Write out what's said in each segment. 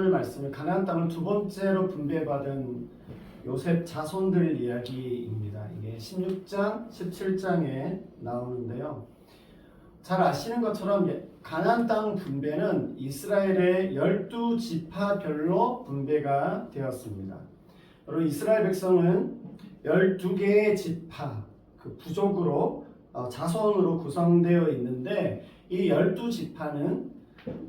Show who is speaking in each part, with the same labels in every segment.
Speaker 1: 오늘 말씀은 가나안 땅을 두 번째로 분배받은 요셉 자손들 이야기입니다. 이게 16장, 17장에 나오는데요. 잘 아시는 것처럼 가나안 땅 분배는 이스라엘의 12지파별로 분배가 되었습니다. 여러분, 이스라엘 백성은 12개의 지파, 그 부족으로 자손으로 구성되어 있는데 이 12지파는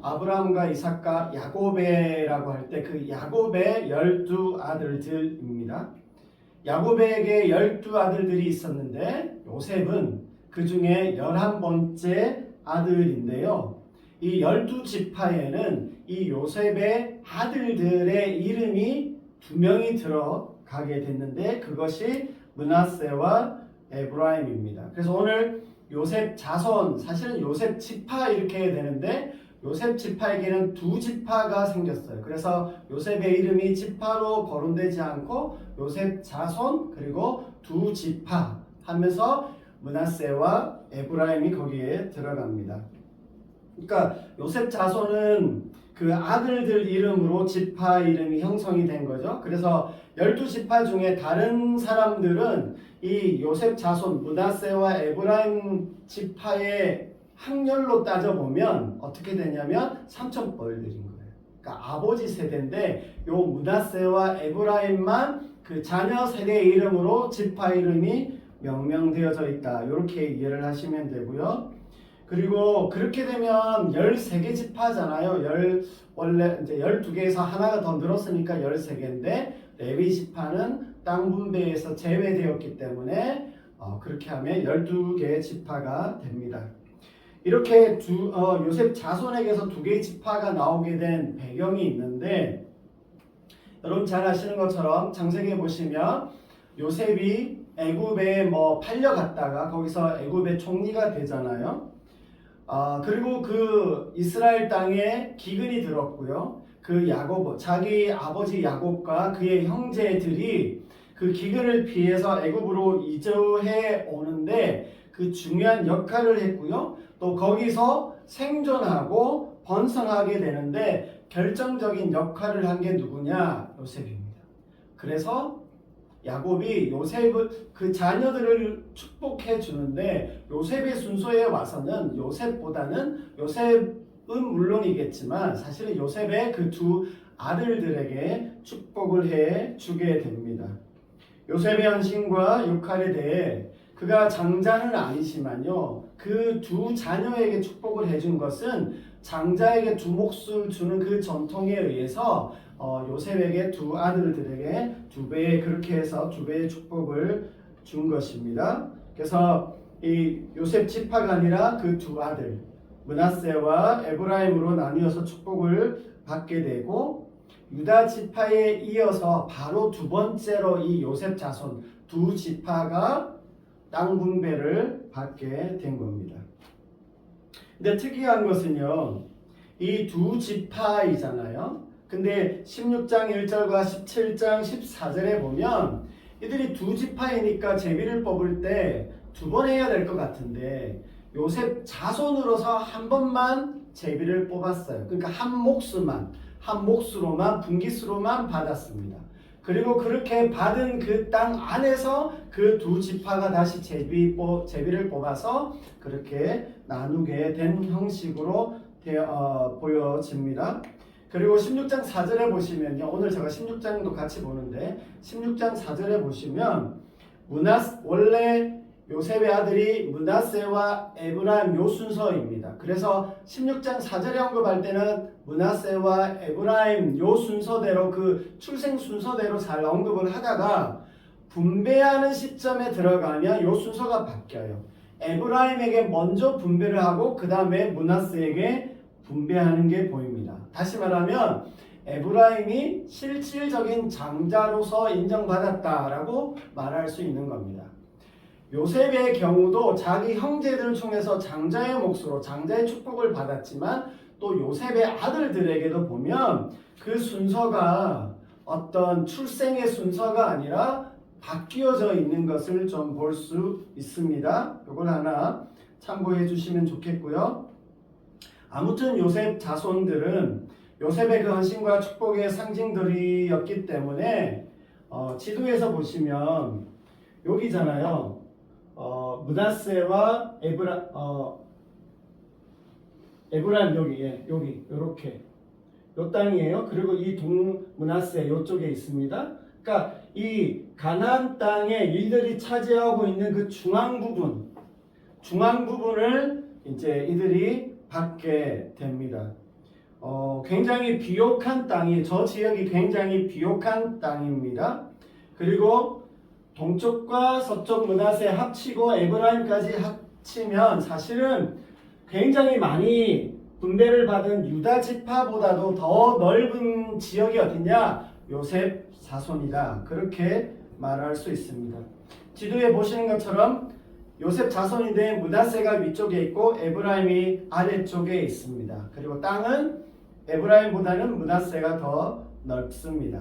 Speaker 1: 아브라함과 이삭과 야곱에라고 할 때 그 야곱의 12아들들입니다. 야곱에게 12아들들이 있었는데 요셉은 그 중에 11번째 아들인데요. 이 12지파에는 이 요셉의 아들들의 이름이 2명이 들어가게 됐는데 그것이 므낫세와 에브라임입니다. 그래서 오늘 요셉 자손, 사실은 요셉 지파 이렇게 되는데 요셉 지파에게는 2지파가 생겼어요. 그래서 요셉의 이름이 지파로 거론되지 않고 요셉 자손 그리고 2지파 하면서 므낫세와 에브라임이 거기에 들어갑니다. 그러니까 요셉 자손은 그 아들들 이름으로 지파 이름이 형성이 된 거죠. 그래서 12지파 중에 다른 사람들은 이 요셉 자손 므낫세와 에브라임 지파의 학렬로 따져보면 어떻게 되냐면 삼촌뻘들인 거예요. 그러니까 아버지 세대인데 요 므낫세와 에브라임만 그 자녀 세대 이름으로 지파 이름이 명명되어져 있다. 이렇게 이해를 하시면 되고요. 그리고 그렇게 되면 13개 지파잖아요. 원래 이제 12개에서 하나가 더 늘었으니까 13개인데 레위 지파는 땅 분배에서 제외되었기 때문에 그렇게 하면 12개의 지파가 됩니다. 이렇게 요셉 자손에게서 2개의 지파가 나오게 된 배경이 있는데 여러분 잘 아시는 것처럼 창세기에 보시면 요셉이 애굽에 팔려갔다가 거기서 애굽의 총리가 되잖아요. 그리고 그 이스라엘 땅에 기근이 들었고요. 그 자기 아버지 야곱과 그의 형제들이 그 기근을 피해서 애굽으로 이주해 오는데 그 중요한 역할을 했고요. 또 거기서 생존하고 번성하게 되는데 결정적인 역할을 한 게 누구냐? 요셉입니다. 그래서 야곱이 요셉을 그 자녀들을 축복해 주는데 요셉의 순서에 와서는 요셉은 물론이겠지만 사실은 요셉의 그 2 아들들에게 축복을 해 주게 됩니다. 요셉의 헌신과 역할에 대해 그가 장자는 아니지만요. 그 2 자녀에게 축복을 해준 것은 장자에게 2 몫을 주는 그 전통에 의해서 요셉에게 2 아들들에게 2배의 그렇게 해서 2배의 축복을 준 것입니다. 그래서 이 요셉 지파가 아니라 그 2 아들 므낫세와 에브라임으로 나뉘어서 축복을 받게 되고 유다 지파에 이어서 바로 2번째로 이 요셉 자손 2지파가 땅 분배를 받게 된 겁니다. 근데 특이한 것은요. 이 2지파이잖아요. 근데 16장 1절과 17장 14절에 보면 이들이 2지파이니까 제비를 뽑을 때 2번 해야 될 것 같은데 요셉 자손으로서 한 번만 제비를 뽑았어요. 그러니까 한 몫으로만 분깃으로만 받았습니다. 그리고 그렇게 받은 그 땅 안에서 그 2지파가 다시 제비를 뽑아서 그렇게 나누게 된 형식으로 보여집니다. 그리고 16장 4절에 보시면요. 오늘 제가 16장도 같이 보는데 16장 4절에 보시면 원래 요셉의 아들이 므낫세와 에브라임 요 순서입니다. 그래서 16장 4절에 언급할 때는 므낫세와 에브라임 요 순서대로 그 출생 순서대로 잘 언급을 하다가 분배하는 시점에 들어가면 요 순서가 바뀌어요. 에브라임에게 먼저 분배를 하고 그 다음에 므낫세에게 분배하는 게 보입니다. 다시 말하면 에브라임이 실질적인 장자로서 인정받았다라고 말할 수 있는 겁니다. 요셉의 경우도 자기 형제들을 통해서 장자의 몫으로 장자의 축복을 받았지만 또 요셉의 아들들에게도 보면 그 순서가 어떤 출생의 순서가 아니라 바뀌어져 있는 것을 좀 볼 수 있습니다. 이걸 하나 참고해 주시면 좋겠고요. 아무튼 요셉 자손들은 요셉의 그 헌신과 축복의 상징들이었기 때문에 지도에서 보시면 여기잖아요. 므낫세와 에브라임 여기 이렇게 요 땅이에요. 그리고 이 동므낫세 요쪽에 있습니다. 그러니까 이 가나안 땅에 이들이 차지하고 있는 그 중앙 부분을 이제 이들이 받게 됩니다. 굉장히 비옥한 땅이 저 지역이 굉장히 비옥한 땅입니다. 그리고 동쪽과 서쪽 므낫세 합치고 에브라임까지 합치면 사실은 굉장히 많이 분배를 받은 유다 지파보다도 더 넓은 지역이 어디냐? 요셉 자손이다. 그렇게 말할 수 있습니다. 지도에 보시는 것처럼 요셉 자손인데 므낫세가 위쪽에 있고 에브라임이 아래쪽에 있습니다. 그리고 땅은 에브라임보다는 므낫세가 더 넓습니다.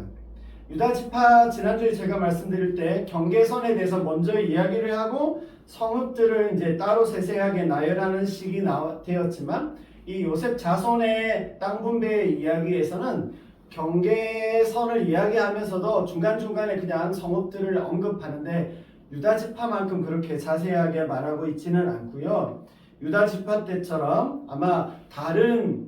Speaker 1: 유다 지파 지난주에 제가 말씀드릴 때 경계선에 대해서 먼저 이야기를 하고 성읍들을 이제 따로 세세하게 나열하는 식이 되었지만 이 요셉 자손의 땅 분배 이야기에서는 경계선을 이야기하면서도 중간중간에 그냥 성읍들을 언급하는데 유다 지파만큼 그렇게 자세하게 말하고 있지는 않고요. 유다 지파 때처럼 아마 다른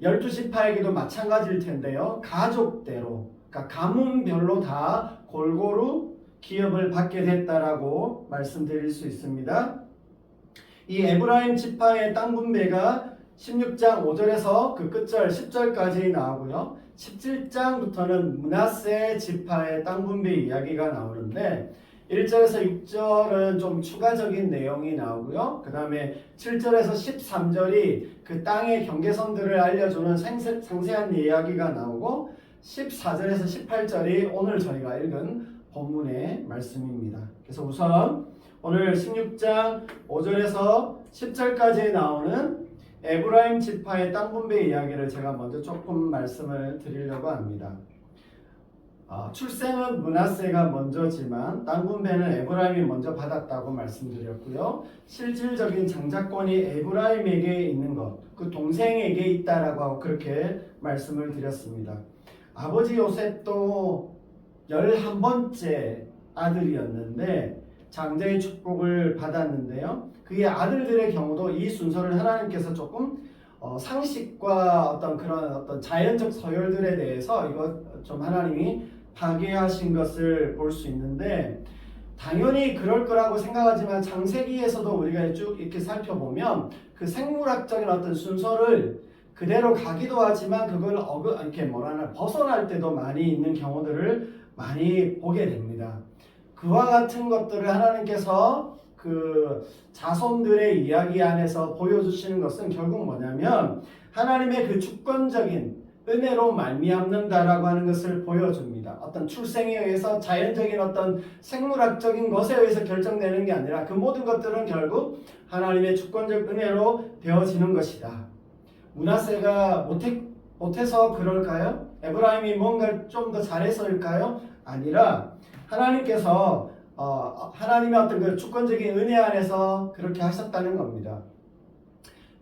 Speaker 1: 12지파에게도 마찬가지일 텐데요. 가족대로 그러니까 가문별로 다 골고루 기업을 받게 됐다라고 말씀드릴 수 있습니다. 이 에브라임 지파의 땅 분배가 16장 5절에서 그 끝절 10절까지 나오고요. 17장부터는 므낫세 지파의 땅 분배 이야기가 나오는데 1절에서 6절은 좀 추가적인 내용이 나오고요. 그 다음에 7절에서 13절이 그 땅의 경계선들을 알려주는 상세한 이야기가 나오고 14절에서 18절이 오늘 저희가 읽은 본문의 말씀입니다. 그래서 우선 오늘 16장 5절에서 10절까지 나오는 에브라임 지파의 땅 분배 이야기를 제가 먼저 조금 말씀을 드리려고 합니다. 출생은 므낫세가 먼저지만 땅 분배는 에브라임이 먼저 받았다고 말씀드렸고요. 실질적인 장자권이 에브라임에게 있는 것, 그 동생에게 있다라고 하고 그렇게 말씀을 드렸습니다. 아버지 요셉도 11번째 아들이었는데 장자의 축복을 받았는데요. 그의 아들들의 경우도 이 순서를 하나님께서 조금 상식과 어떤 자연적 서열들에 대해서 이거 좀 하나님이 파괴하신 것을 볼 수 있는데 당연히 그럴 거라고 생각하지만 창세기에서도 우리가 쭉 이렇게 살펴보면 그 생물학적인 어떤 순서를 그대로 가기도 하지만 그걸 이렇게 벗어날 때도 많이 있는 경우들을 많이 보게 됩니다. 그와 같은 것들을 하나님께서 그 자손들의 이야기 안에서 보여주시는 것은 결국 뭐냐면 하나님의 그 주권적인 은혜로 말미암는다라고 하는 것을 보여줍니다. 어떤 출생에 의해서 자연적인 어떤 생물학적인 것에 의해서 결정되는 게 아니라 그 모든 것들은 결국 하나님의 주권적 은혜로 되어지는 것이다. 므낫세가 못해서 그럴까요? 에브라임이 뭔가 좀 더 잘해서일까요? 아니라 하나님께서 하나님의 어떤 그 주권적인 은혜 안에서 그렇게 하셨다는 겁니다.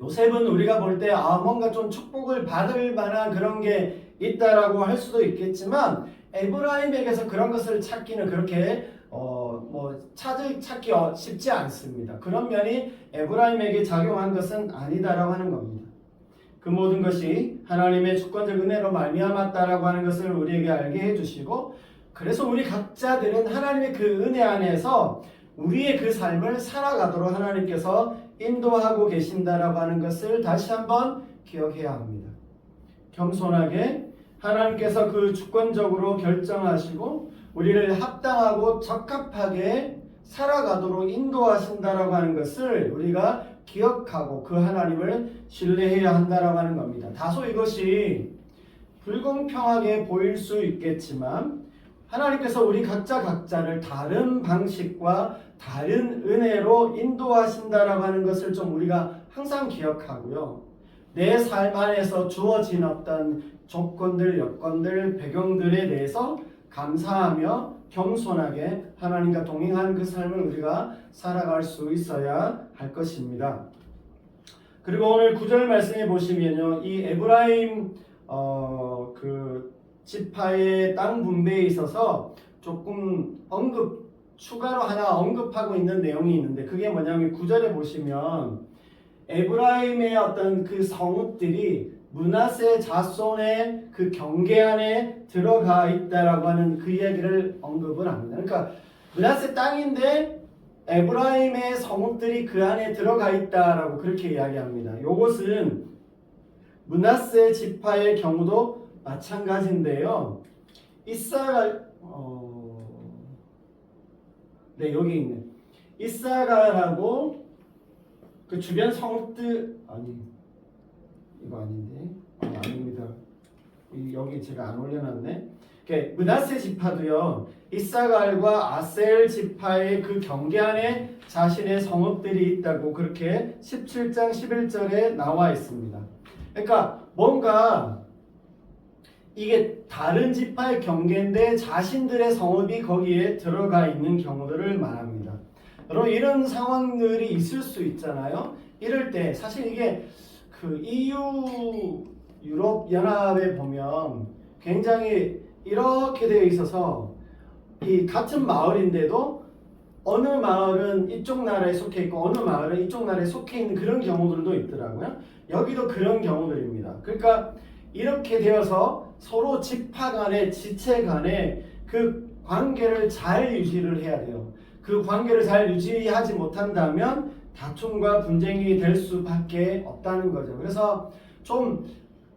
Speaker 1: 요셉은 우리가 볼 때 뭔가 좀 축복을 받을 만한 그런 게 있다라고 할 수도 있겠지만 에브라임에게서 그런 것을 찾기는 그렇게 찾기 쉽지 않습니다. 그런 면이 에브라임에게 작용한 것은 아니다라고 하는 겁니다. 그 모든 것이 하나님의 주권적 은혜로 말미암았다라고 하는 것을 우리에게 알게 해주시고 그래서 우리 각자들은 하나님의 그 은혜 안에서 우리의 그 삶을 살아가도록 하나님께서 인도하고 계신다라고 하는 것을 다시 한번 기억해야 합니다. 겸손하게 하나님께서 그 주권적으로 결정하시고 우리를 합당하고 적합하게 살아가도록 인도하신다라고 하는 것을 우리가 기억하고 그 하나님을 신뢰해야 한다라고 하는 겁니다. 다소 이것이 불공평하게 보일 수 있겠지만 하나님께서 우리 각자를 다른 방식과 다른 은혜로 인도하신다라고 하는 것을 좀 우리가 항상 기억하고요. 내 삶 안에서 주어진 어떤 조건들, 여건들, 배경들에 대해서 감사하며 겸손하게 하나님과 동행하는 그 삶을 우리가 살아갈 수 있어야 할 것입니다. 그리고 오늘 9절 말씀해 보시면요. 이 에브라임 그 지파의 땅 분배에 있어서 조금 추가로 하나 언급하고 있는 내용이 있는데 그게 뭐냐면 9절에 보시면 에브라임의 어떤 그 성읍들이 므낫세 자손의 그 경계 안에 들어가 있다라고 하는 그 이야기를 언급을 합니다. 그러니까 므낫세 땅인데 에브라임의 성읍들이 그 안에 들어가 있다라고 그렇게 이야기합니다. 이것은 므낫세 지파의 경우도 마찬가지인데요. 네, 여기 있네. 이사가라고 그 주변 성읍들 이거 아닌데 아닙니다. 여기 제가 안 올려놨네. 므낫세 지파도요. 이사갈과 아셀 지파의 그 경계 안에 자신의 성읍들이 있다고 그렇게 17장 11절에 나와 있습니다. 그러니까 뭔가 이게 다른 지파의 경계인데 자신들의 성읍이 거기에 들어가 있는 경우들을 말합니다. 여러분 이런 상황들이 있을 수 있잖아요. 이럴 때 사실 이게 그 EU 유럽 연합에 보면 굉장히 이렇게 되어 있어서 이 같은 마을인데도 어느 마을은 이쪽 나라에 속해 있고 어느 마을은 이쪽 나라에 속해 있는 그런 경우들도 있더라고요. 여기도 그런 경우들입니다. 그러니까 이렇게 되어서 서로 지파 간에 지체 간에 그 관계를 잘 유지를 해야 돼요. 그 관계를 잘 유지하지 못한다면 다툼과 분쟁이 될 수밖에 없다는 거죠. 그래서 좀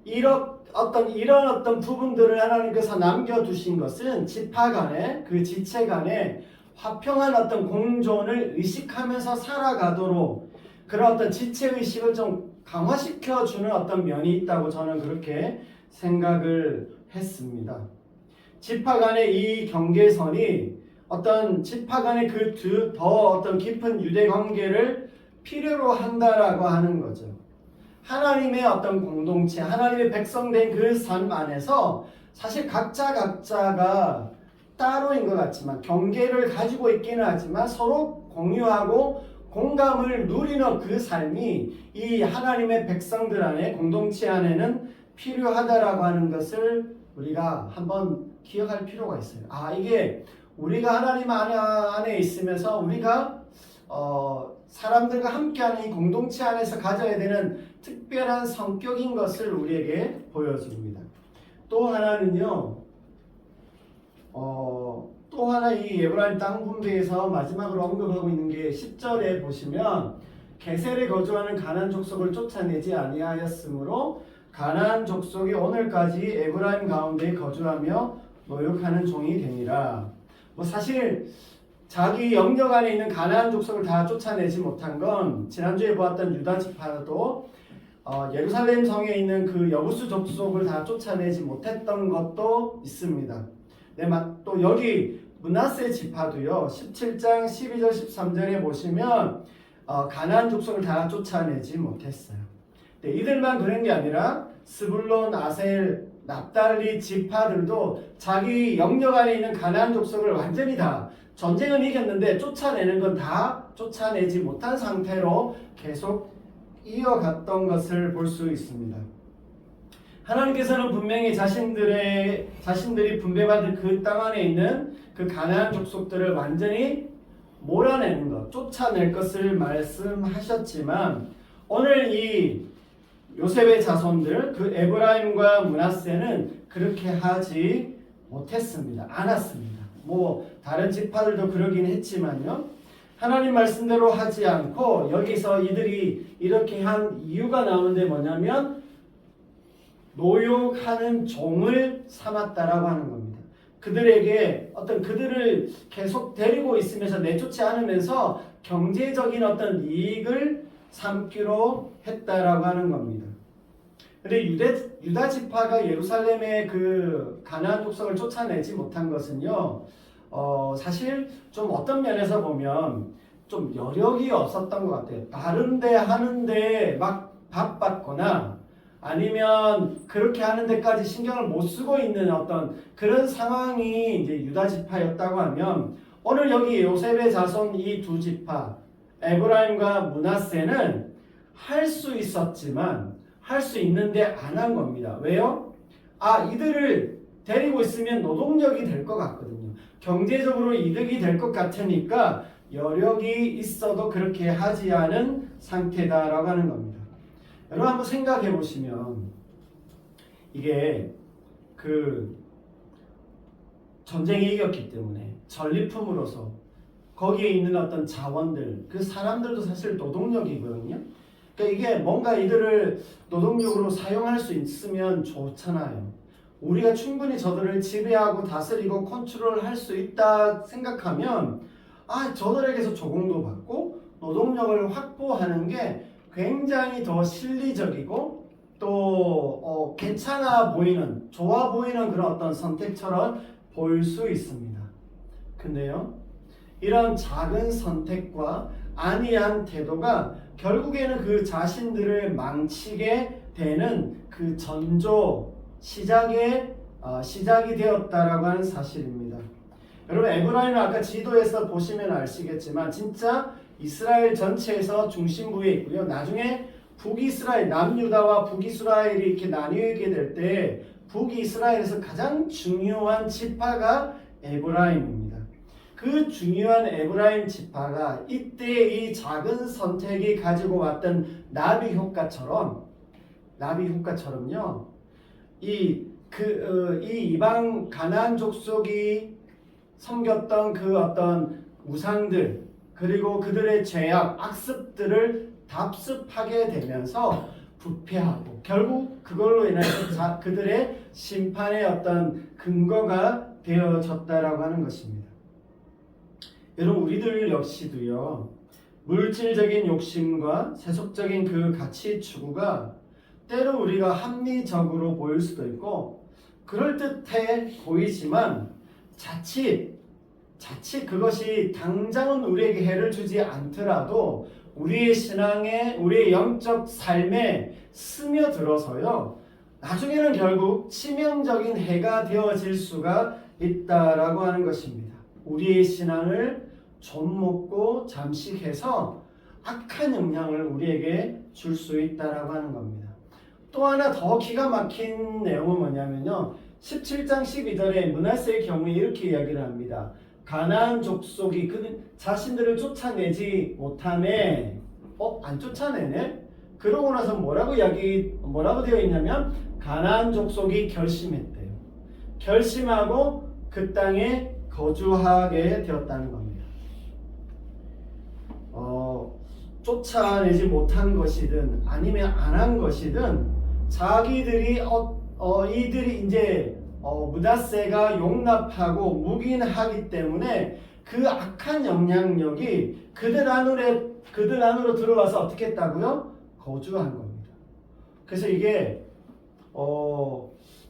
Speaker 1: 이런 어떤 부분들을 하나님께서 남겨두신 것은 지파 간에 그 지체 간에 화평한 어떤 공존을 의식하면서 살아가도록 그런 어떤 지체의식을 좀 강화시켜주는 어떤 면이 있다고 저는 그렇게 생각을 했습니다. 지파 간의 이 경계선이 어떤 지파 간의 그 더 어떤 깊은 유대 관계를 필요로 한다라고 하는 거죠. 하나님의 어떤 공동체, 하나님의 백성된 그 삶 안에서 사실 각자가 따로인 것 같지만 경계를 가지고 있기는 하지만 서로 공유하고 공감을 누리는 그 삶이 이 하나님의 백성들 안에 공동체 안에는 필요하다라고 하는 것을 우리가 한번 기억할 필요가 있어요. 이게 우리가 하나님 안에 있으면서 우리가 사람들과 함께하는 이 공동체 안에서 가져야 되는 특별한 성격인 것을 우리에게 보여줍니다. 또 하나는요. 또 하나 이 에브라임 땅 분배에서 마지막으로 언급하고 있는 게 10절에 보시면 게셀에 거주하는 가나안 족속을 쫓아내지 아니하였으므로 가나안 족속이 오늘까지 에브라임 가운데 거주하며 노역하는 종이 되니라. 사실 자기 영역 안에 있는 가나안 족속을 다 쫓아내지 못한 건 지난주에 보았던 유다 지파도 예루살렘 성에 있는 그 여부수 족속을 다 쫓아내지 못했던 것도 있습니다. 네, 또 여기 므낫세 지파도요. 17장 12절 13절에 보시면 가나안 족속을 다 쫓아내지 못했어요. 네, 이들만 그런 게 아니라 스불론, 아셀, 납달리 지파들도 자기 영역 안에 있는 가나안 족속을 완전히 다 전쟁은 이겼는데 쫓아내는 건 다 쫓아내지 못한 상태로 계속 이어갔던 것을 볼 수 있습니다. 하나님께서는 분명히 자신들이 분배받은 그 땅 안에 있는 그 가나안 족속들을 완전히 몰아내는 것, 쫓아낼 것을 말씀하셨지만 오늘 이 요셉의 자손들, 그 에브라임과 므낫세는 그렇게 하지 못했습니다. 않았습니다. 다른 지파들도 그러긴 했지만요. 하나님 말씀대로 하지 않고 여기서 이들이 이렇게 한 이유가 나오는데 뭐냐면 노역하는 종을 삼았다라고 하는 겁니다. 그들에게 그들을 계속 데리고 있으면서 내쫓지 않으면서 경제적인 어떤 이익을 삼기로 했다라고 하는 겁니다. 근데 유다 지파가 예루살렘의 그 가나안 족속을 쫓아내지 못한 것은요, 사실 좀 어떤 면에서 보면 좀 여력이 없었던 것 같아요. 다른데 하는데 막 바빴거나 아니면 그렇게 하는 데까지 신경을 못 쓰고 있는 어떤 그런 상황이 이제 유다 지파였다고 하면 오늘 여기 요셉의 자손 이 두 지파 에브라임과 므낫세는 할 수 있었지만 할 수 있는데 안 한 겁니다. 왜요? 이들을 데리고 있으면 노동력이 될 것 같거든요. 경제적으로 이득이 될 것 같으니까 여력이 있어도 그렇게 하지 않은 상태다라고 하는 겁니다. 여러분 한번 생각해 보시면 이게 그 전쟁에 이겼기 때문에 전리품으로서 거기에 있는 어떤 자원들, 그 사람들도 사실 노동력이거든요. 그러니까 이게 뭔가 이들을 노동력으로 사용할 수 있으면 좋잖아요. 우리가 충분히 저들을 지배하고 다스리고 컨트롤할 수 있다 생각하면 저들에게서 조공도 받고 노동력을 확보하는 게 굉장히 더 실리적이고 또 괜찮아 보이는, 좋아 보이는 그런 어떤 선택처럼 보일 수 있습니다. 근데요, 이런 작은 선택과 안이한 태도가 결국에는 그 자신들을 망치게 되는 그 전조 시작이 되었다라고 하는 사실입니다. 여러분 에브라임은 아까 지도에서 보시면 아시겠지만 진짜 이스라엘 전체에서 중심부에 있고요. 나중에 북이스라엘, 남유다와 북이스라엘이 이렇게 나뉘게 될 때 북이스라엘에서 가장 중요한 지파가 에브라임입니다. 그 중요한 에브라임 지파가 이때 이 작은 선택이 가지고 왔던 나비 효과처럼요. 이 이방 가나안 족속이 섬겼던 그 어떤 우상들, 그리고 그들의 죄악, 악습들을 답습하게 되면서 부패하고 결국 그걸로 인해서 그들의 심판의 어떤 근거가 되어졌다라고 하는 것입니다. 여러분 우리들 역시도요, 물질적인 욕심과 세속적인 그 가치 추구가 때로 우리가 합리적으로 보일 수도 있고 그럴듯해 보이지만 자칫 그것이 당장은 우리에게 해를 주지 않더라도 우리의 신앙에, 우리의 영적 삶에 스며들어서요, 나중에는 결국 치명적인 해가 되어질 수가 있다라고 하는 것입니다. 우리의 신앙을 좀 먹고 잠식해서 악한 영향을 우리에게 줄 수 있다라고 하는 겁니다. 또 하나 더 기가 막힌 내용은 뭐냐면요, 17장 12절에 므낫세의 경우에 이렇게 이야기를 합니다. 가나안 족속이 그 자신들을 쫓아내지 못하네. 안 쫓아내네? 그러고 나서 뭐라고 되어 있냐면 가나안 족속이 결심했대요. 결심하고 그 땅에 거주하게 되었다는 겁니다. 쫓아내지 못한 것이든 아니면 안 한 것이든 자기들이 이들이 이제 므낫세가 용납하고 묵인하기 때문에 그 악한 영향력이 그들 안으로 들어와서 어떻게 했다고요? 거주한 겁니다. 그래서 이게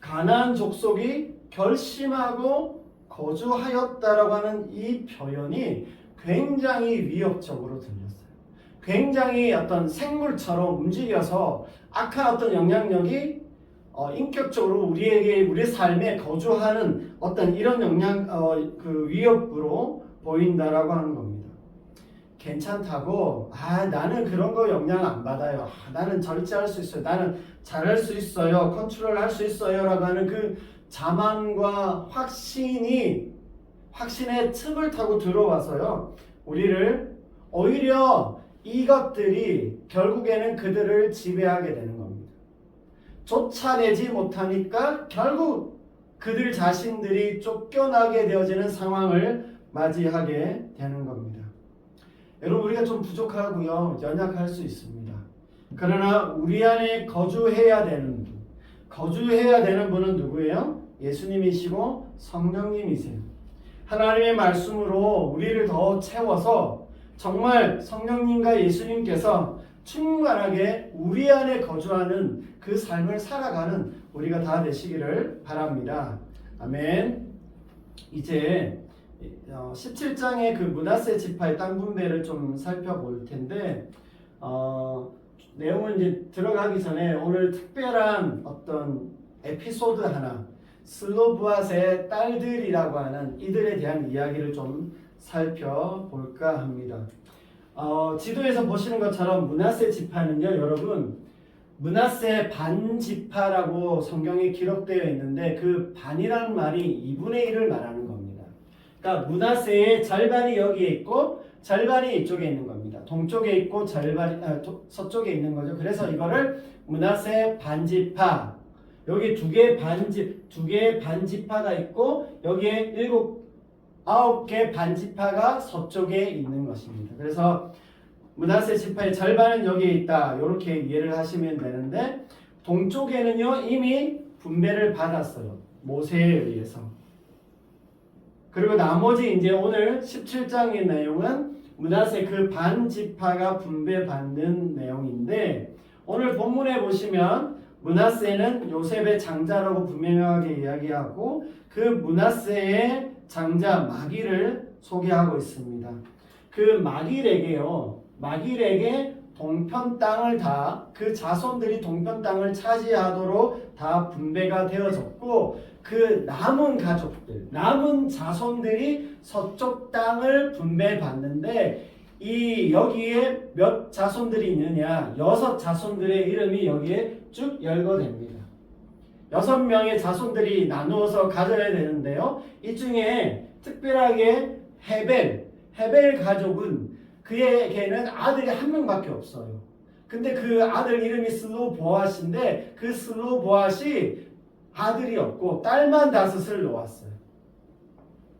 Speaker 1: 가나안 족속이 결심하고 거주하였다라고 하는 이 표현이 굉장히 위협적으로 들렸어요. 굉장히 어떤 생물처럼 움직여서 악한 어떤 영향력이 인격적으로 우리의 삶에 거주하는 어떤 이런 그 위협으로 보인다라고 하는 겁니다. 괜찮다고 나는 그런 거 영향 안 받아요. 나는 절제할 수 있어요. 나는 잘할 수 있어요. 컨트롤할 수 있어요. 라고 하는 그 자만과 확신의 틈을 타고 들어와서요, 우리를 오히려 이것들이 결국에는 그들을 지배하게 되는 겁니다. 쫓아내지 못하니까 결국 그들 자신들이 쫓겨나게 되어지는 상황을 맞이하게 되는 겁니다. 여러분 우리가 좀 부족하고요, 연약할 수 있습니다. 그러나 우리 안에 거주해야 되는 분은 누구예요? 예수님이시고 성령님이세요. 하나님의 말씀으로 우리를 더 채워서 정말 성령님과 예수님께서 충만하게 우리 안에 거주하는 그 삶을 살아가는 우리가 다 되시기를 바랍니다. 아멘. 이제 17장의 그 므낫세 지파의 땅 분배를 좀 살펴볼 텐데 내용은 이제 들어가기 전에 오늘 특별한 어떤 에피소드 하나, 슬로브앗의 딸들이라고 하는 이들에 대한 이야기를 좀 살펴볼까 합니다. 지도에서 보시는 것처럼 므낫세 지파는요, 여러분, 므낫세 반지파라고 성경에 기록되어 있는데 그 반이라는 말이 2분의 1을 말하는 겁니다. 그러니까 므낫세의 절반이 여기에 있고 절반이 이쪽에 있는 겁니다. 동쪽에 있고 서쪽에 있는 거죠. 그래서 이거를 므낫세 반지파, 여기 두 개의 반지파가 있고 여기에 9개 반지파가 서쪽에 있는 것입니다. 그래서 므낫세 지파의 절반은 여기에 있다. 이렇게 이해를 하시면 되는데 동쪽에는요 이미 분배를 받았어요. 모세에 의해서. 그리고 나머지 이제 오늘 17장의 내용은 므낫세 그 반지파가 분배받는 내용인데 오늘 본문에 보시면 므낫세는 요셉의 장자라고 분명하게 이야기하고 그 므낫세의 장자 마길을 소개하고 있습니다. 그 마길에게 동편 땅을 그 자손들이 동편 땅을 차지하도록 다 분배가 되어졌고 그 남은 자손들이 서쪽 땅을 분배받는데 여기에 몇 자손들이 있느냐? 6 자손들의 이름이 여기에 쭉 열거됩니다. 6명의 자손들이 나누어서 가져야 되는데요. 이 중에 특별하게 헤벨 가족은 그에게는 아들이 1명밖에 없어요. 근데 그 아들 이름이 슬로보앗인데 그 슬로보앗이 아들이 없고 딸만 5을 놓았어요.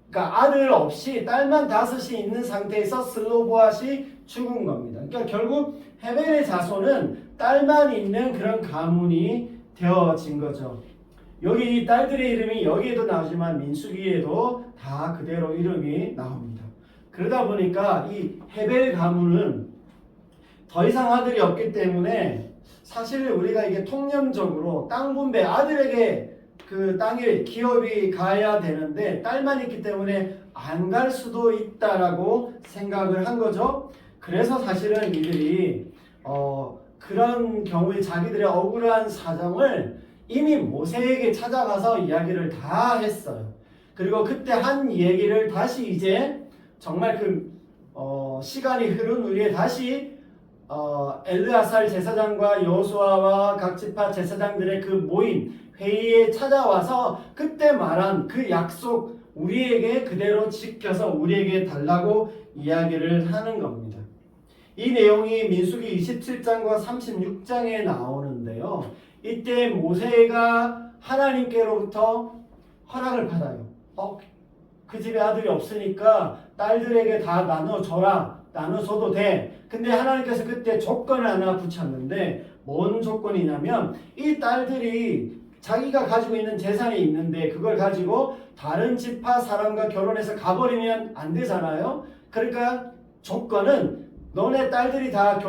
Speaker 1: 그러니까 아들 없이 딸만 5이 있는 상태에서 슬로보앗이 죽은 겁니다. 그러니까 결국 헤벨의 자손은 딸만 있는 그런 가문이 되어진 거죠. 여기 이 딸들의 이름이 여기에도 나오지만 민수기에도 다 그대로 이름이 나옵니다. 그러다 보니까 이 헤벨 가문은 더 이상 아들이 없기 때문에 사실 우리가 이게 통념적으로 땅 분배 아들에게 그 땅에 기업이 가야 되는데 딸만 있기 때문에 안 갈 수도 있다라고 생각을 한 거죠. 그래서 사실은 이들이 그런 경우에 자기들의 억울한 사정을 이미 모세에게 찾아가서 이야기를 다 했어요. 그리고 그때 한 얘기를 다시 이제 정말 시간이 흐른 후에 다시 엘르아살 제사장과 여호수아와 각 지파 제사장들의 그 모임 회의에 찾아와서 그때 말한 그 약속 우리에게 그대로 지켜서 우리에게 달라고 이야기를 하는 겁니다. 이 내용이 민수기 27장과 36장에 나오는데요. 이때 모세가 하나님께로부터 허락을 받아요. 그 집에 아들이 없으니까 딸들에게 다 나눠줘도 돼. 근데 하나님께서 그때 조건을 하나 붙였는데 뭔 조건이냐면 이 딸들이 자기가 가지고 있는 재산이 있는데 그걸 가지고 다른 지파 사람과 결혼해서 가버리면 안 되잖아요. 그러니까 조건은 너네 딸들이 다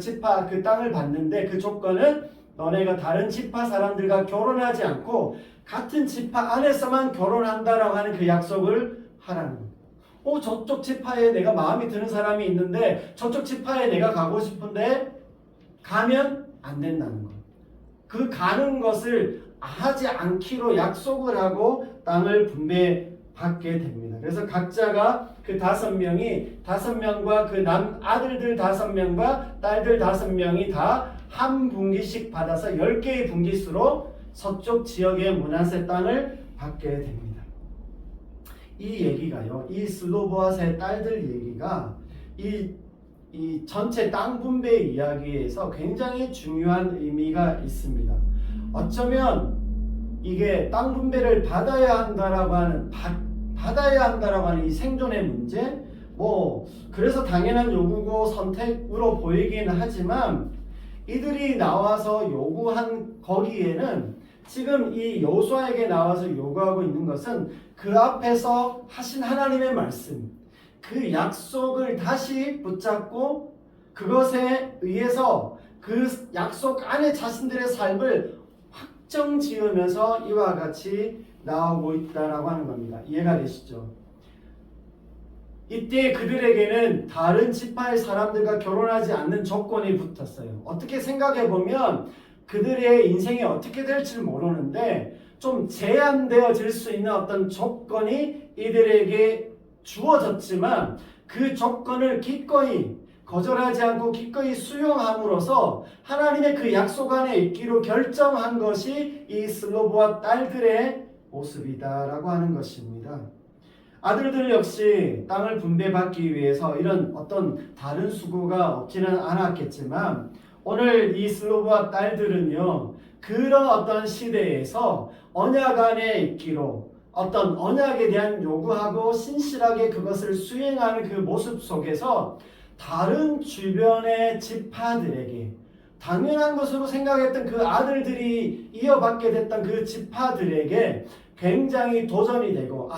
Speaker 1: 지파 그 땅을 받는데 그 조건은 너네가 다른 지파 사람들과 결혼하지 않고 같은 지파 안에서만 결혼한다라고 하는 그 약속을 하라는 거예요. 저쪽 지파에 내가 마음이 드는 사람이 있는데 저쪽 지파에 내가 가고 싶은데 가면 안 된다는 거예요. 그 가는 것을 하지 않기로 약속을 하고 땅을 분배받게 됩니다. 그래서 각자가 그 5명과 그 아들들 5명과 딸들 5명이 다 한 분기씩 받아서 10개의 분기수로 서쪽 지역의 므낫세 땅을 받게 됩니다. 이 얘기가요, 이 슬로보앗의 딸들 얘기가 이 전체 땅 분배 이야기에서 굉장히 중요한 의미가 있습니다. 어쩌면 이게 땅 분배를 받아야 한다라고 하는 이 생존의 문제, 그래서 당연한 요구고 선택으로 보이긴 하지만 이들이 나와서 요구한 거기에는 지금 이 여호수아에게 나와서 요구하고 있는 것은 그 앞에서 하신 하나님의 말씀, 그 약속을 다시 붙잡고 그것에 의해서 그 약속 안에 자신들의 삶을 확정 지으면서 이와 같이 나오고 있다라고 하는 겁니다. 이해가 되시죠? 이때 그들에게는 다른 지파의 사람들과 결혼하지 않는 조건이 붙었어요. 어떻게 생각해 보면 그들의 인생이 어떻게 될지 모르는데 좀 제한되어질 수 있는 어떤 조건이 이들에게 주어졌지만 그 조건을 기꺼이 거절하지 않고 기꺼이 수용함으로써 하나님의 그 약속 안에 있기로 결정한 것이 이 슬로브와 딸들의 모습이다라고 하는 것입니다. 아들들 역시 땅을 분배받기 위해서 이런 어떤 다른 수고가 없지는 않았겠지만 오늘 이 슬로브와 딸들은요, 그런 어떤 시대에서 언약 안에 있기로 어떤 언약에 대한 요구하고 신실하게 그것을 수행하는 그 모습 속에서 다른 주변의 지파들에게 당연한 것으로 생각했던 그 아들들이 이어받게 됐던 그 지파들에게 굉장히 도전이 되고,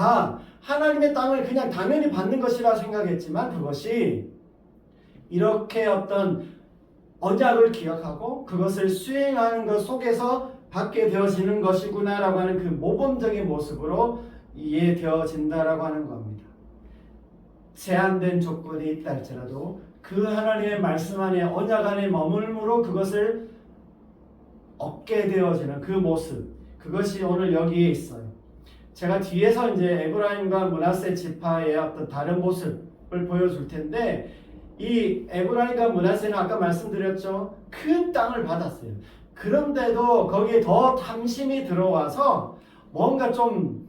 Speaker 1: 하나님의 땅을 그냥 당연히 받는 것이라 생각했지만 그것이 이렇게 어떤 언약을 기억하고 그것을 수행하는 것 속에서 받게 되어지는 것이구나라고 하는 그 모범적인 모습으로 이해되어진다라고 하는 겁니다. 제한된 조건이 있다 할지라도 그 하나님의 말씀 안에 언약 안에 머물므로 그것을 얻게 되어지는 그 모습, 그것이 오늘 여기에 있어요. 제가 뒤에서 이제 에브라임과 므낫세 지파의 어떤 다른 모습을 보여줄 텐데, 이 에브라임과 므낫세는 아까 말씀드렸죠, 큰 땅을 받았어요. 그런데도 거기에 더 탐심이 들어와서 뭔가 좀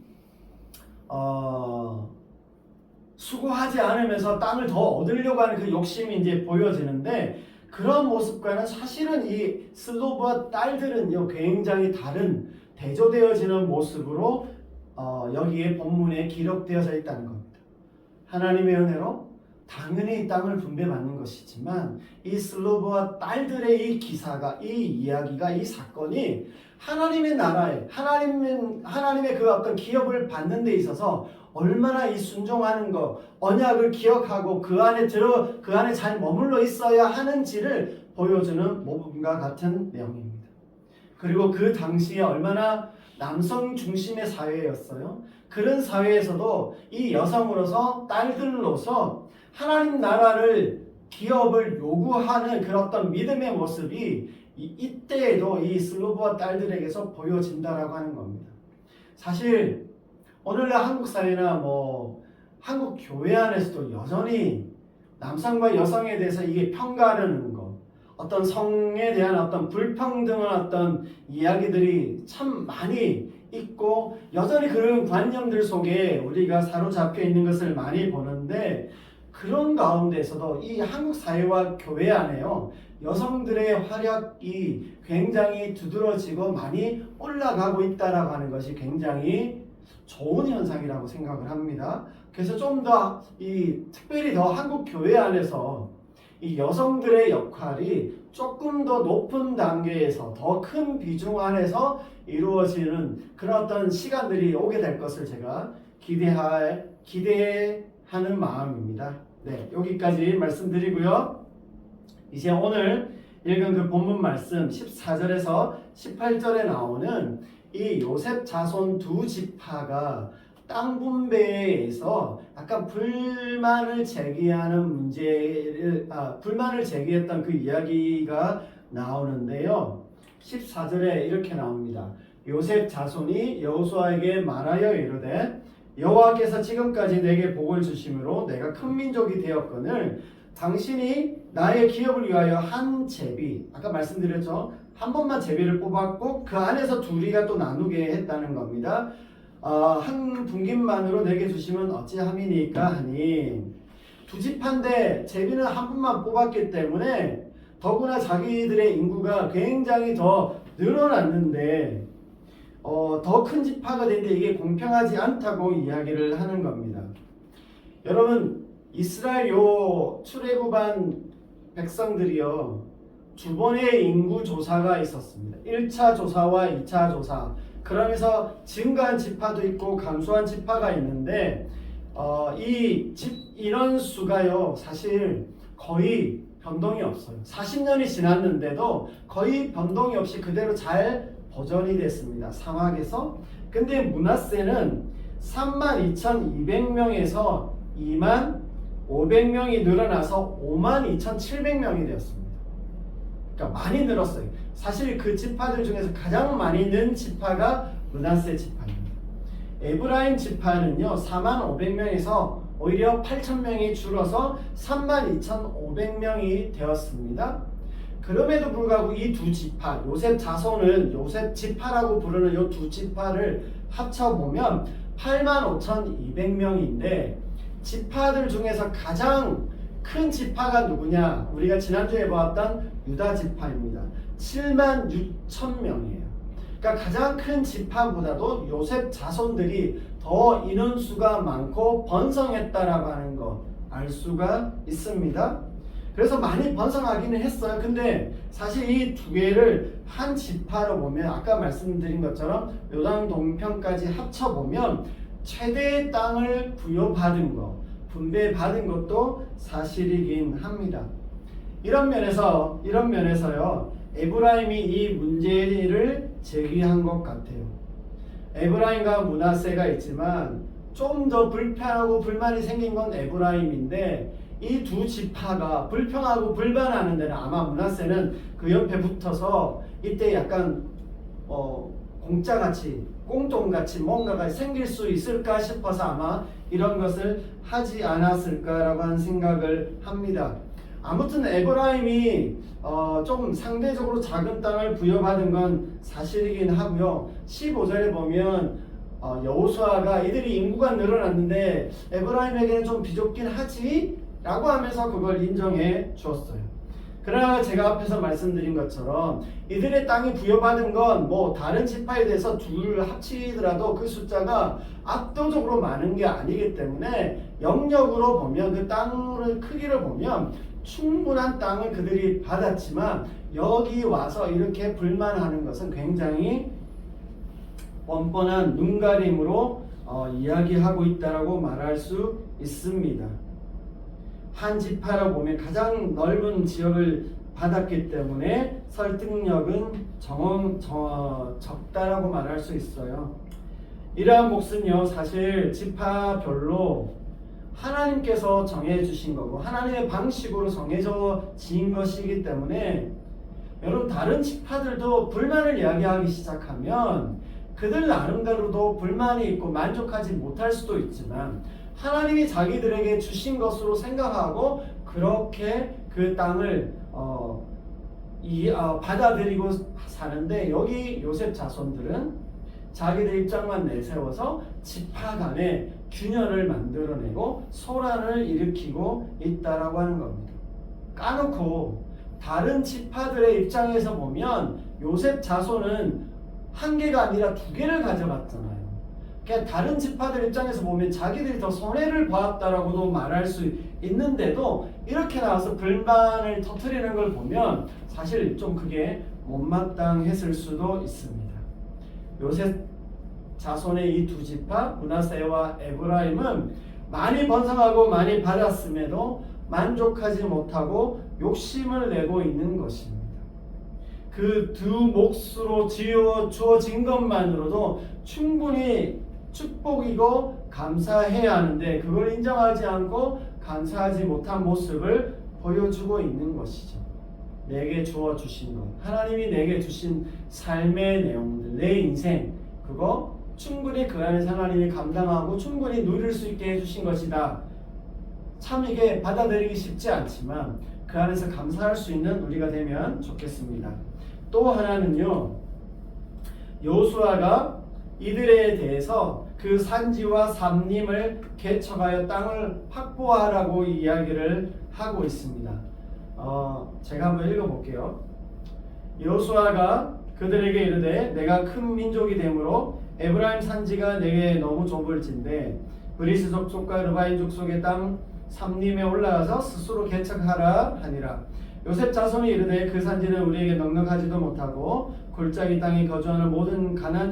Speaker 1: 수고하지 않으면서 땅을 더 얻으려고 하는 그 욕심이 이제 보여지는데, 그런 모습과는 사실은 이 슬로브와 딸들은요 굉장히 다른 대조되어지는 모습으로 여기에 본문에 기록되어져 있다는 겁니다. 하나님의 은혜로 당연히 이 땅을 분배받는 것이지만 이 슬로브와 딸들의 이 기사가, 이 이야기가, 이 사건이 하나님의 나라에 하나님의 그 어떤 기업을 받는 데 있어서 얼마나 이 순종하는 것, 언약을 기억하고 그 안에 잘 머물러 있어야 하는지를 보여주는 모범과 같은 내용입니다. 그리고 그 당시에 얼마나 남성 중심의 사회였어요. 그런 사회에서도 이 여성으로서, 딸들로서 하나님 나라를, 기업을 요구하는 그런 어떤 믿음의 모습이 이때에도 이 슬로브와 딸들에게서 보여진다라고 하는 겁니다. 사실 오늘날 한국 사회나 한국 교회 안에서도 여전히 남성과 여성에 대해서 이게 평가하는 것, 어떤 성에 대한 어떤 불평등한 어떤 이야기들이 참 많이 있고, 여전히 그런 관념들 속에 우리가 사로잡혀 있는 것을 많이 보는데, 그런 가운데서도 이 한국 사회와 교회 안에요, 여성들의 활약이 굉장히 두드러지고 많이 올라가고 있다라고 하는 것이 굉장히 좋은 현상이라고 생각을 합니다. 그래서 좀 더 특별히 더 한국 교회 안에서 이 여성들의 역할이 조금 더 높은 단계에서 더 큰 비중 안에서 이루어지는 그런 어떤 시간들이 오게 될 것을 제가 기대하는 마음입니다. 네, 여기까지 말씀드리고요. 이제 오늘 읽은 그 본문 말씀 14절에서 18절에 나오는 이 요셉 자손 두 지파가 땅 분배에서 약간 불만을 제기했던 그 이야기가 나오는데요. 14절에 이렇게 나옵니다. 요셉 자손이 여호수아에게 말하여 이르되 여호와께서 지금까지 내게 복을 주심으로 내가 큰 민족이 되었거늘 당신이 나의 기업을 위하여 한 제비, 아까 말씀드렸죠, 한 번만 제비를 뽑았고 그 안에서 둘이가 또 나누게 했다는 겁니다. 한 분깃만으로 내게 주시면 어찌함이니까 하니, 두 지파인데 제비는 한 분만 뽑았기 때문에 더구나 자기들의 인구가 굉장히 더 늘어났는데 더 큰 지파가 되는데 이게 공평하지 않다고 이야기를 하는 겁니다. 여러분, 이스라엘 출애굽한 백성들이요, 두 번의 인구 조사가 있었습니다. 1차 조사와 2차 조사. 그러면서 증가한 지파도 있고 감소한 지파가 있는데 이런 수가요 사실 거의 변동이 없어요. 40년이 지났는데도 거의 변동이 없이 그대로 잘 보존이 됐습니다. 사막에서. 근데 므낫세는 32,200명에서 25,000명이 늘어나서 52,700명이 되었습니다. 그러니까 많이 늘었어요. 사실 그 지파들 중에서 가장 많이 는 지파가 므낫세 지파입니다. 에브라임 지파는요 45,000명에서 오히려 8,000명이 줄어서 32,500명이 되었습니다. 그럼에도 불구하고 이 두 지파, 요셉 자손은 요셉 지파라고 부르는 이 두 지파를 합쳐보면 85,200명인데 지파들 중에서 가장 큰 지파가 누구냐? 우리가 지난주에 보았던 유다 지파입니다. 76,000명이에요. 그러니까 가장 큰 지파보다도 요셉 자손들이 더 인원수가 많고 번성했다라고 하는 거 알 수가 있습니다. 그래서 많이 번성하기는 했어요. 근데 사실 이 두 개를 한 지파로 보면 아까 말씀드린 것처럼 요단 동편까지 합쳐보면 최대의 땅을 부여받은 것, 분배받은 것도 사실이긴 합니다. 이런 면에서요, 에브라임이 이 문제를 제기한 것 같아요. 에브라임과 므낫세가 있지만 좀 더 불편하고 불만이 생긴 건 에브라임인데 이 두 지파가 불평하고 불만하는 데는 아마 므낫세는 그 옆에 붙어서 이때 약간 공짜같이 꽁돈같이 뭔가가 생길 수 있을까 싶어서 아마 이런 것을 하지 않았을까라고 하는 생각을 합니다. 아무튼 에브라임이 좀 상대적으로 작은 땅을 부여받은 건 사실이긴 하고요. 15절에 보면 여호수아가 이들이 인구가 늘어났는데 에브라임에게는 좀 비좁긴 하지 라고 하면서 그걸 인정해 주었어요. 그러나 제가 앞에서 말씀드린 것처럼 이들의 땅이 부여받은 건 뭐 다른 지파에 대해서 둘 합치더라도 그 숫자가 압도적으로 많은 게 아니기 때문에 영역으로 보면 그 땅의 크기를 보면 충분한 땅을 그들이 받았지만 여기 와서 이렇게 불만하는 것은 굉장히 뻔뻔한 눈가림으로 이야기하고 있다라고 말할 수 있습니다. 한 지파로 보면 가장 넓은 지역을 받았기 때문에 설득력은 적다라고 말할 수 있어요. 이러한 몫은요, 사실 지파별로 하나님께서 정해주신 거고 하나님의 방식으로 정해진 것이기 때문에 여러분 다른 지파들도 불만을 이야기하기 시작하면 그들 나름대로도 불만이 있고 만족하지 못할 수도 있지만 하나님이 자기들에게 주신 것으로 생각하고 그렇게 그 땅을 받아들이고 사는데 여기 요셉 자손들은 자기들 입장만 내세워서 지파 간에 균열을 만들어내고 소란을 일으키고 있다라고 하는 겁니다. 까놓고 다른 지파들의 입장에서 보면 요셉 자손은 한 개가 아니라 두 개를 가져갔잖아요. 그러니까 다른 지파들 입장에서 보면 자기들이 더 손해를 보았다라고도 말할 수 있는데도 이렇게 나와서 불만을 터뜨리는 걸 보면 사실 좀 그게 못마땅했을 수도 있습니다. 요셉 자손의 이 두 지파 므낫세와 에브라임은 많이 번성하고 많이 받았음에도 만족하지 못하고 욕심을 내고 있는 것입니다. 그 두 몫으로 주어진 것만으로도 충분히 축복이고 감사해야 하는데 그걸 인정하지 않고 감사하지 못한 모습을 보여주고 있는 것이죠. 내게 주어 주신 것, 하나님이 내게 주신 삶의 내용들, 내 인생, 그거 충분히 그 안에서 하나님이 감당하고 충분히 누릴 수 있게 해주신 것이다. 참 이게 받아들이기 쉽지 않지만 그 안에서 감사할 수 있는 우리가 되면 좋겠습니다. 또 하나는요, 여호수아가 이들에 대해서 그 산지와 삼림을 개척하여 땅을 확보하라고 이야기를 하고 있습니다. 제가 한번 읽어볼게요. 여호수아가 그들에게 이르되 내가 큰 민족이 되므로 에브라임 산지가 내게 너무 좁을진데 브리스 족속과 르바인 족속의 땅 삼림에 올라가서 스스로 개척하라 하니라. 요셉 자손이 이르되 그 산지는 우리에게 넉넉하지도 못하고 골짜기 땅에 거주하는 모든 가나안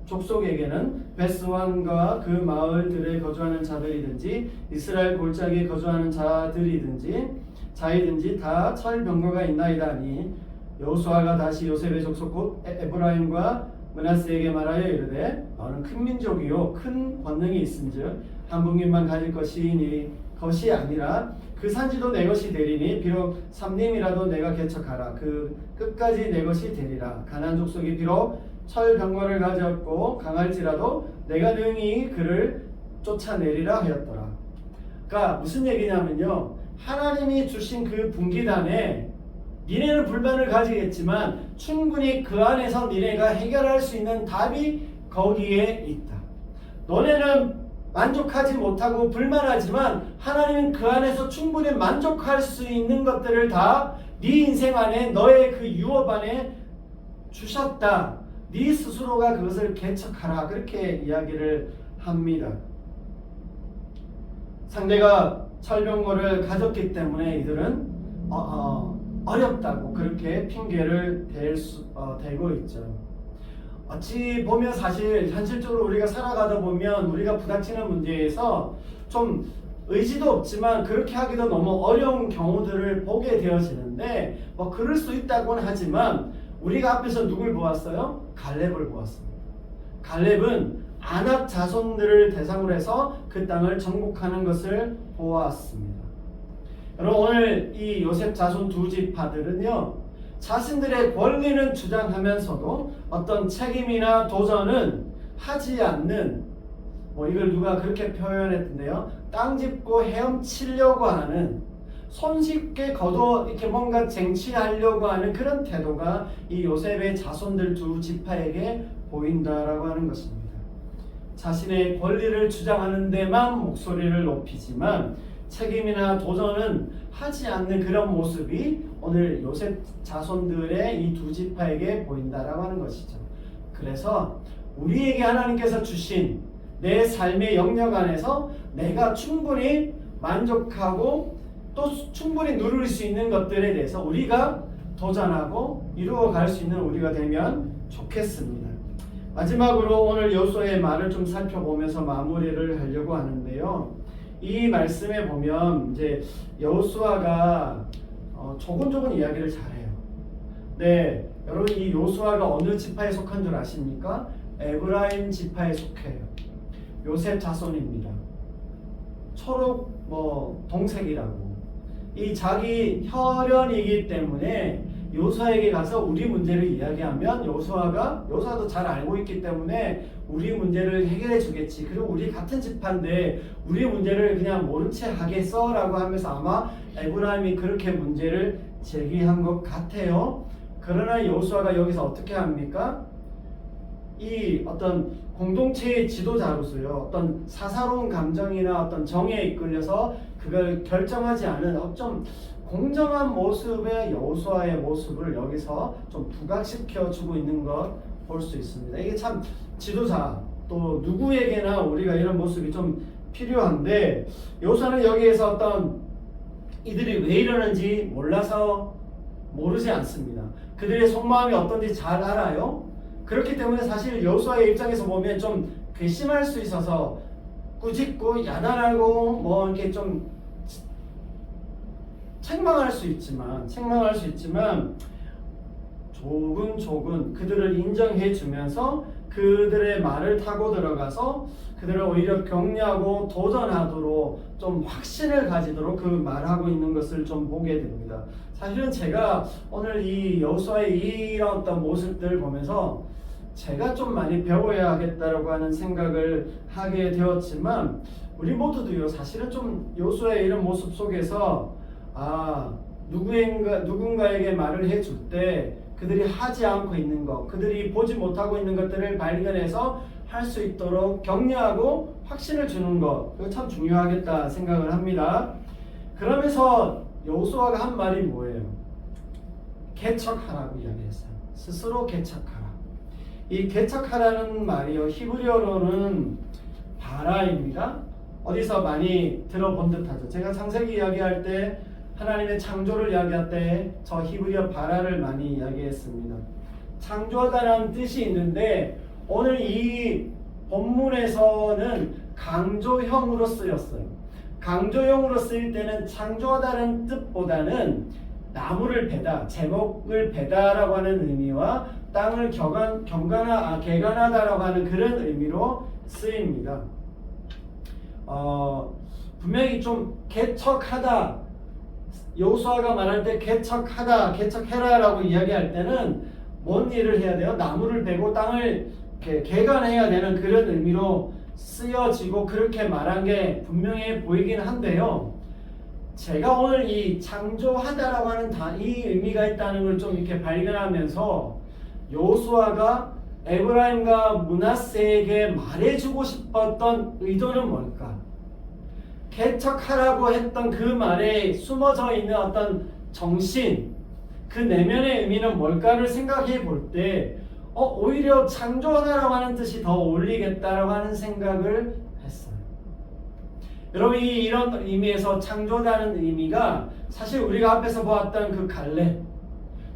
Speaker 1: 족속에게는 베스왕과 그 마을들에 거주하는 자들이든지 이스라엘 골짜기에 거주하는 자이든지 다 철병거가 있나이다 하니 여호수아가 다시 요셉의 족속 곧 에브라임과 므낫세에게 말하여 이르되 너는 큰 민족이요 큰 권능이 있은즉 한 분깃만 가질 것이 아니라 그 산지도 내 것이 되리니 비록 삼림이라도 내가 개척하라. 그 끝까지 내 것이 되리라. 가나안 족속이 비록 철병거를 가졌고 강할지라도 내가 능히 그를 쫓아내리라 하였더라. 그러니까 무슨 얘기냐면요. 하나님이 주신 그 분기단에 니네는 불만을 가지겠지만 충분히 그 안에서 니네가 해결할 수 있는 답이 거기에 있다. 너네는 만족하지 못하고 불만하지만 하나님은 그 안에서 충분히 만족할 수 있는 것들을 다 네 인생 안에 너의 그 유업 안에 주셨다. 네 스스로가 그것을 개척하라. 그렇게 이야기를 합니다. 상대가 철병거를 가졌기 때문에 이들은 어렵다고 그렇게 핑계를 대고 있죠. 어찌 보면 사실 현실적으로 우리가 살아가다 보면 우리가 부닥치는 문제에서 좀 의지도 없지만 그렇게 하기도 너무 어려운 경우들을 보게 되어지는데 뭐 그럴 수 있다고는 하지만 우리가 앞에서 누굴 보았어요? 갈렙을 보았습니다. 갈렙은 아낙 자손들을 대상으로 해서 그 땅을 정복하는 것을 보았습니다. 여러분 오늘 이 요셉 자손 두 지파들은요. 자신들의 권리는 주장하면서도 어떤 책임이나 도전은 하지 않는 이걸 누가 그렇게 표현했던데요. 땅 짚고 헤엄치려고 하는 손쉽게 거둬 이렇게 뭔가 쟁취하려고 하는 그런 태도가 이 요셉의 자손들 두 지파에게 보인다라고 하는 것입니다. 자신의 권리를 주장하는 데만 목소리를 높이지만 책임이나 도전은 하지 않는 그런 모습이 오늘 요셉 자손들의 이 두 지파에게 보인다라고 하는 것이죠. 그래서 우리에게 하나님께서 주신 내 삶의 영역 안에서 내가 충분히 만족하고 또 충분히 누릴 수 있는 것들에 대해서 우리가 도전하고 이루어갈 수 있는 우리가 되면 좋겠습니다. 마지막으로 오늘 여호수아의 말을 좀 살펴보면서 마무리를 하려고 하는데요. 이 말씀에 보면 이제 여호수아가 조곤조곤 이야기를 잘해요. 네, 여러분 이 여호수아가 어느 지파에 속한 줄 아십니까? 에브라임 지파에 속해요. 요셉 자손입니다. 초록 동색이라고. 이 자기 혈연이기 때문에 여호수아에게 가서 우리 문제를 이야기하면 여호수아도 잘 알고 있기 때문에 우리 문제를 해결해 주겠지. 그리고 우리 같은 지파인데 우리 문제를 그냥 모른 채 하겠어? 라고 하면서 아마 에브라임이 그렇게 문제를 제기한 것 같아요. 그러나 여호수아가 여기서 어떻게 합니까? 이 어떤 공동체의 지도자로서요. 어떤 사사로운 감정이나 어떤 정에 이끌려서 그걸 결정하지 않은 좀 공정한 모습의 여호수아의 모습을 여기서 좀 부각시켜 주고 있는 것 볼 수 있습니다. 이게 참 지도자 또 누구에게나 우리가 이런 모습이 좀 필요한데 여호수아는 여기에서 어떤 이들이 왜 이러는지 몰라서 모르지 않습니다. 그들의 속마음이 어떤지 잘 알아요. 그렇기 때문에 사실 여호수아의 입장에서 보면 좀 괘씸할 수 있어서 꾸짖고 야단하고 이렇게 좀 책망할 수 있지만 조금 그들을 인정해 주면서 그들의 말을 타고 들어가서 그들을 오히려 격려하고 도전하도록 좀 확신을 가지도록 그 말하고 있는 것을 좀 보게 됩니다. 사실은 제가 오늘 이 여호수아의 이런 어떤 모습들을 보면서 제가 좀 많이 배워야겠다라고 하는 생각을 하게 되었지만 우리 모두도요 사실은 좀 여호수아의 이런 모습 속에서 누군가에게 말을 해줄 때 그들이 하지 않고 있는 것, 그들이 보지 못하고 있는 것들을 발견해서 할 수 있도록 격려하고 확신을 주는 것, 그거 참 중요하겠다 생각을 합니다. 그러면서 여호수아가 한 말이 뭐예요? 개척하라고 이야기했어요. 스스로 개척하라. 이 개척하라는 말이요 히브리어로는 바라입니다. 어디서 많이 들어본 듯하죠. 제가 창세기 이야기할 때 하나님의 창조를 이야기할 때 저 히브리어 바라를 많이 이야기했습니다. 창조하다라는 뜻이 있는데 오늘 이 본문에서는 강조형으로 쓰였어요. 강조형으로 쓰일 때는 창조하다는 뜻보다는 나무를 베다, 제목을 베다라고 하는 의미와 땅을 개간하다라고 하는 그런 의미로 쓰입니다. 분명히 좀 개척하다, 여호수아가 말할 때 개척하다, 개척해라라고 이야기할 때는 뭔 일을 해야 돼요? 나무를 베고 땅을 개간해야 되는 그런 의미로 쓰여지고 그렇게 말한 게 분명해 보이긴 한데요. 제가 오늘 이 창조하다라고 하는 이 의미가 있다는 걸 좀 이렇게 발견하면서 여호수아가 에브라임과 므낫세에게 말해주고 싶었던 의도는 뭘까? 개척하라고 했던 그 말에 숨어져 있는 어떤 정신, 그 내면의 의미는 뭘까를 생각해 볼 때 오히려 창조하라고 하는 뜻이 더 어울리겠다라고 하는 생각을 했어요. 여러분, 이런 의미에서 창조라는 의미가 사실 우리가 앞에서 보았던 그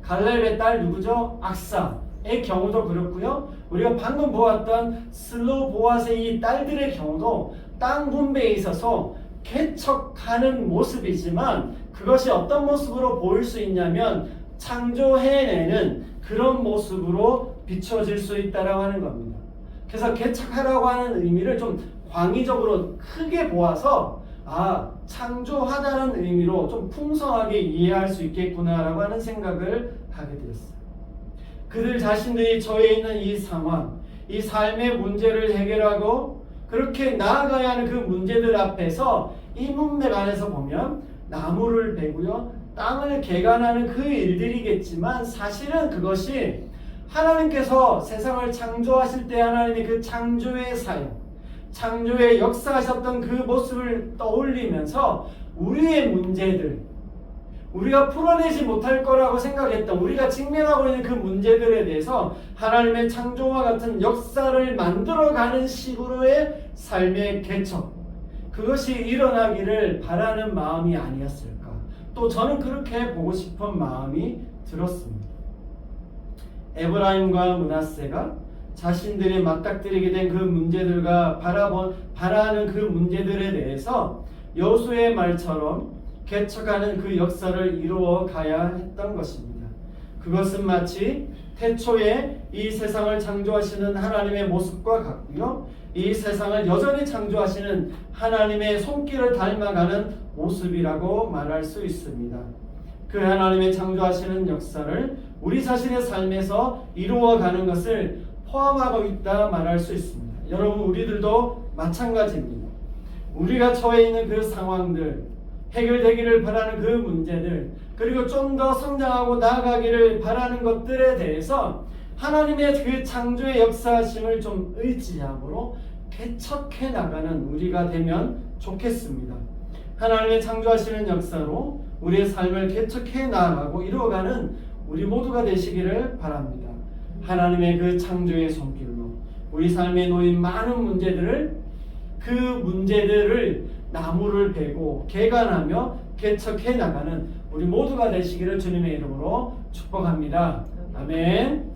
Speaker 1: 갈렙의 딸 누구죠? 악사의 경우도 그렇고요. 우리가 방금 보았던 슬로보아스의 이 딸들의 경우도 땅 분배에 있어서 개척하는 모습이지만 그것이 어떤 모습으로 보일 수 있냐면 창조해내는 그런 모습으로 비춰질 수 있다라고 하는 겁니다. 그래서 개척하라고 하는 의미를 좀 광의적으로 크게 보아서 창조하다는 의미로 좀 풍성하게 이해할 수 있겠구나라고 하는 생각을 하게 되었어요. 그들 자신들이 처해 있는 이 상황, 이 삶의 문제를 해결하고 그렇게 나아가야 하는 그 문제들 앞에서 이 문맥 안에서 보면 나무를 베고요, 땅을 개간하는 그 일들이겠지만 사실은 그것이 하나님께서 세상을 창조하실 때 하나님의 그 창조의 사역, 창조의 역사하셨던 그 모습을 떠올리면서 우리의 문제들, 우리가 풀어내지 못할 거라고 생각했던, 우리가 직면하고 있는 그 문제들에 대해서 하나님의 창조와 같은 역사를 만들어가는 식으로의 삶의 개척, 그것이 일어나기를 바라는 마음이 아니었을까. 또 저는 그렇게 보고 싶은 마음이 들었습니다. 에브라임과 므낫세가 자신들이 맞닥뜨리게 된 그 문제들과 바라는 그 문제들에 대해서 여호수아의 말처럼 개척하는 그 역사를 이루어 가야 했던 것입니다. 그것은 마치 태초에 이 세상을 창조하시는 하나님의 모습과 같고요, 이 세상을 여전히 창조하시는 하나님의 손길을 닮아가는 모습이라고 말할 수 있습니다. 그 하나님의 창조하시는 역사를 우리 자신의 삶에서 이루어가는 것을 포함하고 있다 말할 수 있습니다. 여러분, 우리들도 마찬가지입니다. 우리가 처해 있는 그 상황들, 해결되기를 바라는 그 문제들, 그리고 좀 더 성장하고 나아가기를 바라는 것들에 대해서 하나님의 그 창조의 역사심을 좀 의지함으로 개척해 나가는 우리가 되면 좋겠습니다. 하나님의 창조하시는 역사로 우리의 삶을 개척해 나가고 이루어가는 우리 모두가 되시기를 바랍니다. 하나님의 그 창조의 손길로 우리 삶에 놓인 많은 문제들을, 그 문제들을 나무를 베고 개간하며 개척해 나가는 우리 모두가 되시기를 주님의 이름으로 축복합니다. 아멘.